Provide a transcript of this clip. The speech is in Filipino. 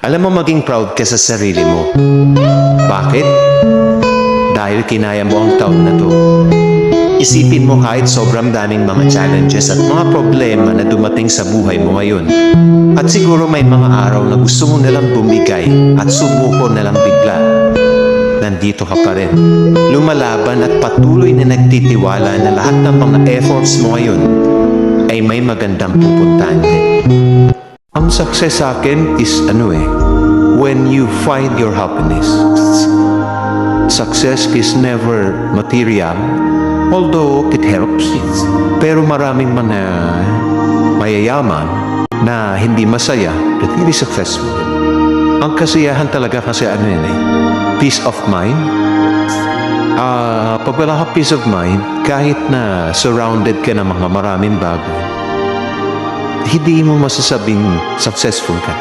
Alam mo, maging proud ka sa sarili mo. Bakit? Dahil kinaya mo ang taon na to. Isipin mo kahit sobrang daming mga challenges at mga problema na dumating sa buhay mo ngayon. At siguro may mga araw na gusto mo nalang bumigay at sumuko nalang bigla. Nandito ka pa rin. Lumalaban at patuloy na nagtitiwala na lahat ng mga efforts mo ngayon ay may magandang pupuntahan din. Ang success sa akin is when you find your happiness. Success is never material, although it helps. Pero maraming mga mayayaman na hindi masaya, but hindi successful. Ang kasiyahan talaga kasi peace of mind. Pag wala ka peace of mind, kahit na surrounded ka ng mga maraming bagay, hindi mo masasabing successful ka.